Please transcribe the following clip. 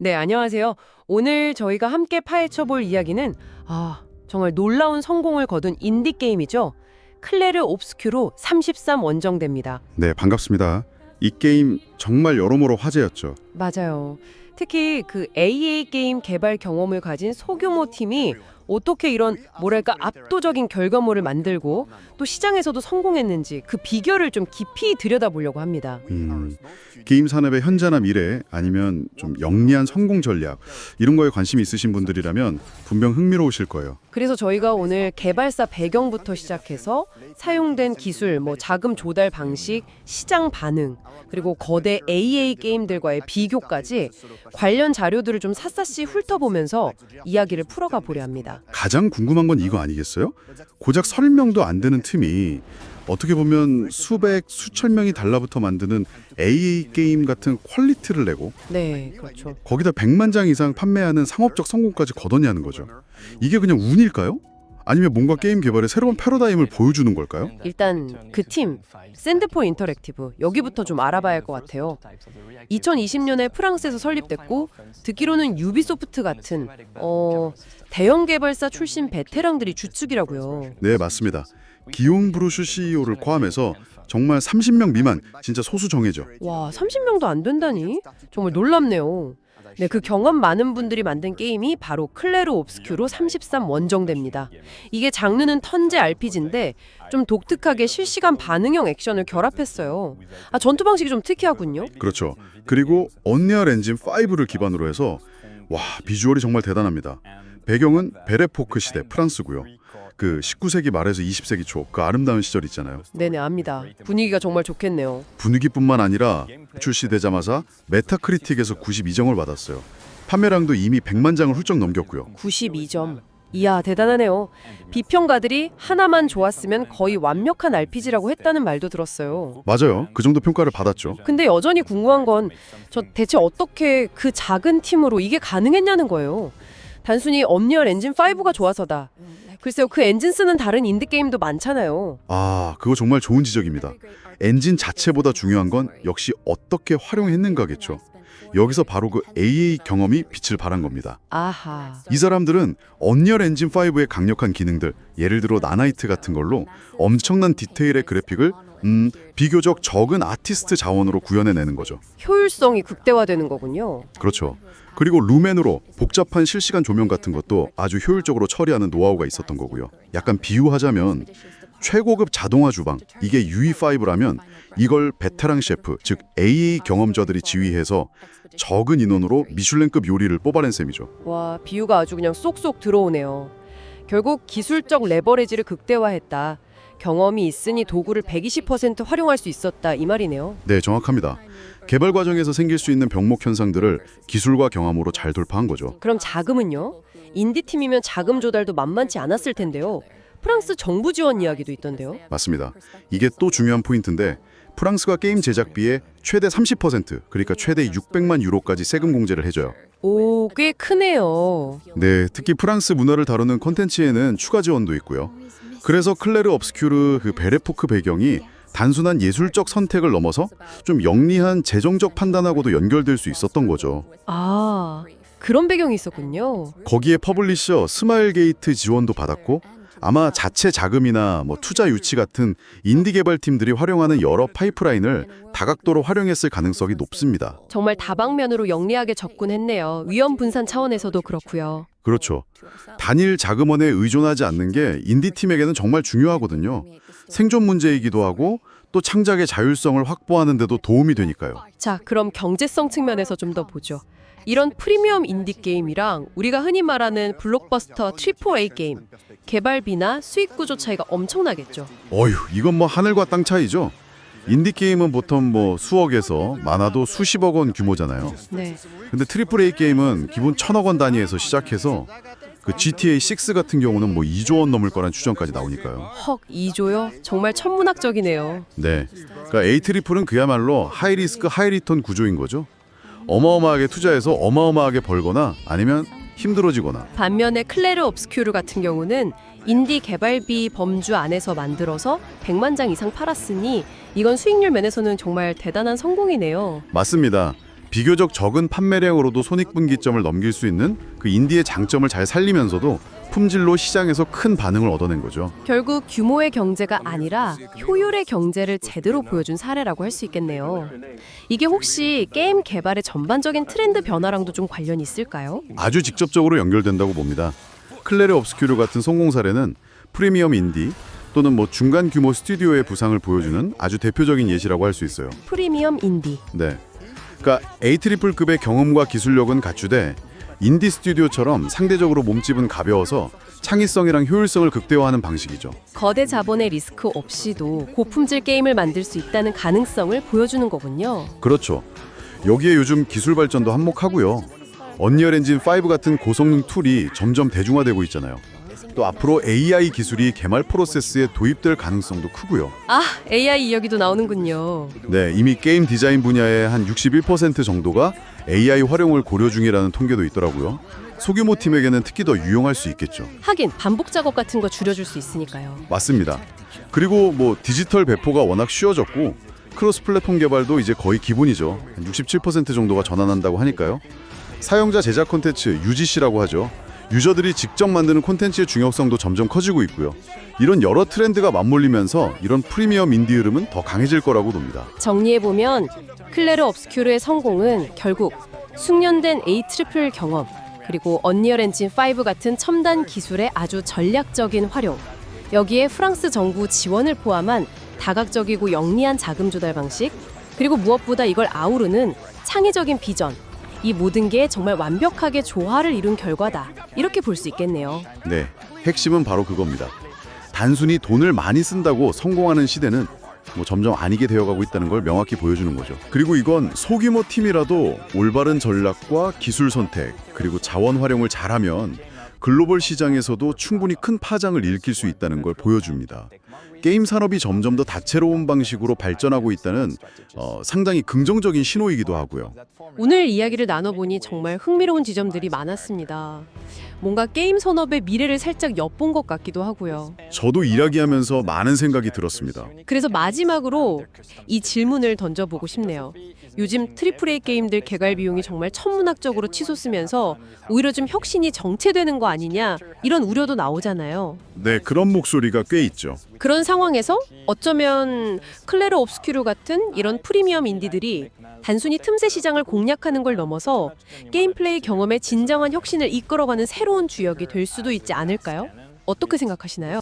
네, 안녕하세요. 오늘 저희가 함께 파헤쳐볼 이야기는 정말 놀라운 성공을 거둔 인디 게임이죠. 클레르 옵스큐로 33 원정대입니다. 네, 반갑습니다. 이 게임 정말 여러모로 화제였죠. 맞아요. 특히 그 AA 게임 개발 경험을 가진 소규모 팀이 어떻게 이런 뭐랄까 압도적인 결과물을 만들고 또 시장에서도 성공했는지 그 비결을 좀 깊이 들여다보려고 합니다. 게임 산업의 현재나 미래 아니면 좀 영리한 성공 전략 이런 거에 관심이 있으신 분들이라면 분명 흥미로우실 거예요. 그래서 저희가 오늘 개발사 배경부터 시작해서 사용된 기술, 자금 조달 방식, 시장 반응, 그리고 거대 AA 게임들과의 비교까지 관련 자료들을 좀 샅샅이 훑어보면서 이야기를 풀어가 보려 합니다. 가장 궁금한 건 이거 아니겠어요? 고작 설명도 안 되는 틈이 어떻게 보면 수백, 수천 명이 달라붙어 만드는 AA 게임 같은 퀄리티를 내고 네, 그렇죠. 거기다 100만 장 이상 판매하는 상업적 성공까지 거뒀냐는 거죠. 이게 그냥 운일까요? 아니면 뭔가 게임 개발의 새로운 패러다임을 보여주는 걸까요? 일단 그 팀, 샌드포 인터랙티브, 여기부터 좀 알아봐야 할 것 같아요. 2020년에 프랑스에서 설립됐고 듣기로는 유비소프트 같은 대형 개발사 출신 베테랑들이 주축이라고요. 네, 맞습니다. 기용 브루슈 CEO를 포함해서 정말 30명 미만, 진짜 소수 정예죠. 와, 30명도 안 된다니? 정말 놀랍네요. 네, 그 경험 많은 분들이 만든 게임이 바로 클레르 옵스큐로 33 원정대입니다. 이게 장르는 턴제 RPG인데 좀 독특하게 실시간 반응형 액션을 결합했어요. 전투 방식이 좀 특이하군요. 그렇죠. 그리고 언리얼 엔진 5를 기반으로 해서 와, 비주얼이 정말 대단합니다. 배경은 베레포크 시대 프랑스고요. 그 19세기 말에서 20세기 초 그 아름다운 시절 있잖아요. 네네, 압니다. 분위기가 정말 좋겠네요. 분위기뿐만 아니라 출시되자마자 메타크리틱에서 92점을 받았어요. 판매량도 이미 100만 장을 훌쩍 넘겼고요. 92점. 이야, 대단하네요. 비평가들이 하나만 좋았으면 거의 완벽한 RPG라고 했다는 말도 들었어요. 맞아요. 그 정도 평가를 받았죠. 근데 여전히 궁금한 건 저 대체 어떻게 그 작은 팀으로 이게 가능했냐는 거예요. 단순히 언리얼 엔진 5가 좋아서다. 글쎄요, 그 엔진 쓰는 다른 인디게임도 많잖아요. 그거 정말 좋은 지적입니다. 엔진 자체보다 중요한 건 역시 어떻게 활용했는가겠죠. 여기서 바로 그 AA 경험이 빛을 발한 겁니다. 아하. 이 사람들은 언리얼 엔진 5의 강력한 기능들, 예를 들어 나나이트 같은 걸로 엄청난 디테일의 그래픽을 비교적 적은 아티스트 자원으로 구현해내는 거죠. 효율성이 극대화되는 거군요. 그렇죠. 그리고 루멘으로 복잡한 실시간 조명 같은 것도 아주 효율적으로 처리하는 노하우가 있었던 거고요. 약간 비유하자면 최고급 자동화 주방, 이게 UE5라면 이걸 베테랑 셰프, 즉 AA 경험자들이 지휘해서 적은 인원으로 미슐랭급 요리를 뽑아낸 셈이죠. 와, 비유가 아주 그냥 쏙쏙 들어오네요. 결국 기술적 레버리지를 극대화했다. 경험이 있으니 도구를 120% 활용할 수 있었다, 이 말이네요. 네, 정확합니다. 개발 과정에서 생길 수 있는 병목 현상들을 기술과 경험으로 잘 돌파한 거죠. 그럼 자금은요? 인디팀이면 자금 조달도 만만치 않았을 텐데요. 프랑스 정부 지원 이야기도 있던데요. 맞습니다. 이게 또 중요한 포인트인데 프랑스가 게임 제작비의 최대 30%, 그러니까 최대 600만 유로까지 세금 공제를 해줘요. 오, 꽤 크네요. 네, 특히 프랑스 문화를 다루는 콘텐츠에는 추가 지원도 있고요. 그래서 클레르 옵스큐르 그 베레포크 배경이 단순한 예술적 선택을 넘어서 좀 영리한 재정적 판단하고도 연결될 수 있었던 거죠. 아, 그런 배경이 있었군요. 거기에 퍼블리셔 스마일게이트 지원도 받았고 아마 자체 자금이나 투자 유치 같은 인디 개발팀들이 활용하는 여러 파이프라인을 다각도로 활용했을 가능성이 높습니다. 정말 다방면으로 영리하게 접근했네요. 위험 분산 차원에서도 그렇고요. 그렇죠. 단일 자금원에 의존하지 않는 게 인디팀에게는 정말 중요하거든요. 생존 문제이기도 하고 또 창작의 자율성을 확보하는 데도 도움이 되니까요. 자, 그럼 경제성 측면에서 좀 더 보죠. 이런 프리미엄 인디 게임이랑 우리가 흔히 말하는 블록버스터 AAA 게임, 개발비나 수익 구조 차이가 엄청나겠죠. 이건 하늘과 땅 차이죠. 인디게임은 보통 수억에서 많아도 수십억 원 규모잖아요. 네. 근데 AAA 게임은 기본 1000억 원 단위에서 시작해서 그 GTA 6 같은 경우는 2조 원 넘을 거란 추정까지 나오니까요. 헉, 2조요? 정말 천문학적이네요. 네. 그러니까 A 트리플은 그야말로 하이리스크 하이리턴 구조인 거죠. 어마어마하게 투자해서 어마어마하게 벌거나 아니면 힘들어지거나. 반면에 클레르 옵스큐르 같은 경우는 인디 개발비 범주 안에서 만들어서 100만 장 이상 팔았으니 이건 수익률 면에서는 정말 대단한 성공이네요. 맞습니다. 비교적 적은 판매량으로도 손익분기점을 넘길 수 있는 그 인디의 장점을 잘 살리면서도 품질로 시장에서 큰 반응을 얻어낸 거죠. 결국 규모의 경제가 아니라 효율의 경제를 제대로 보여준 사례라고 할 수 있겠네요. 이게 혹시 게임 개발의 전반적인 트렌드 변화랑도 좀 관련이 있을까요? 아주 직접적으로 연결된다고 봅니다. 클레르 obscure 같은 성공 사례는 프리미엄 인디 또는 중간 규모 스튜디오의 부상을 보여주는 아주 대표적인 예시라고 할 수 있어요. 프리미엄 인디. 네. 그러니까 A-트리플급의 경험과 기술력은 갖추되 인디 스튜디오처럼 상대적으로 몸집은 가벼워서 창의성이랑 효율성을 극대화하는 방식이죠. 거대 자본의 리스크 없이도 고품질 게임을 만들 수 있다는 가능성을 보여주는 거군요. 그렇죠. 여기에 요즘 기술 발전도 한몫하고요. 언리얼 엔진 5 같은 고성능 툴이 점점 대중화되고 있잖아요. 또 앞으로 AI 기술이 개발 프로세스에 도입될 가능성도 크고요. 아, AI 이야기도 나오는군요. 네, 이미 게임 디자인 분야의 한 61% 정도가 AI 활용을 고려 중이라는 통계도 있더라고요. 소규모 팀에게는 특히 더 유용할 수 있겠죠. 하긴 반복 작업 같은 거 줄여줄 수 있으니까요. 맞습니다. 그리고 디지털 배포가 워낙 쉬워졌고 크로스 플랫폼 개발도 이제 거의 기본이죠. 한 67% 정도가 전환한다고 하니까요. 사용자 제작 콘텐츠 UGC라고 하죠. 유저들이 직접 만드는 콘텐츠의 중요성도 점점 커지고 있고요. 이런 여러 트렌드가 맞물리면서 이런 프리미엄 인디 흐름은 더 강해질 거라고 봅니다. 정리해보면 클레르 obscure의 성공은 결국 숙련된 A-트리플 경험 그리고 언리얼 엔진 5 같은 첨단 기술의 아주 전략적인 활용, 여기에 프랑스 정부 지원을 포함한 다각적이고 영리한 자금 조달 방식, 그리고 무엇보다 이걸 아우르는 창의적인 비전, 이 모든 게 정말 완벽하게 조화를 이룬 결과다, 이렇게 볼 수 있겠네요. 네, 핵심은 바로 그겁니다. 단순히 돈을 많이 쓴다고 성공하는 시대는 점점 아니게 되어가고 있다는 걸 명확히 보여주는 거죠. 그리고 이건 소규모 팀이라도 올바른 전략과 기술 선택 그리고 자원 활용을 잘하면 글로벌 시장에서도 충분히 큰 파장을 일으킬 수 있다는 걸 보여줍니다. 게임 산업이 점점 더 다채로운 방식으로 발전하고 있다는 상당히 긍정적인 신호이기도 하고요. 오늘 이야기를 나눠보니 정말 흥미로운 지점들이 많았습니다. 뭔가 게임 산업의 미래를 살짝 엿본 것 같기도 하고요. 저도 일하기하면서 많은 생각이 들었습니다. 그래서 마지막으로 이 질문을 던져보고 싶네요. 요즘 AAA 게임들 개발 비용이 정말 천문학적으로 치솟으면서 오히려 좀 혁신이 정체되는 거 아니냐, 이런 우려도 나오잖아요. 네, 그런 목소리가 꽤 있죠. 그런 상황에서 어쩌면 클레르 obscure 같은 이런 프리미엄 인디들이 단순히 틈새 시장을 공략하는 걸 넘어서 게임 플레이 경험의 진정한 혁신을 이끌어가는 새로운 주역이 될 수도 있지 않을까요? 어떻게 생각하시나요?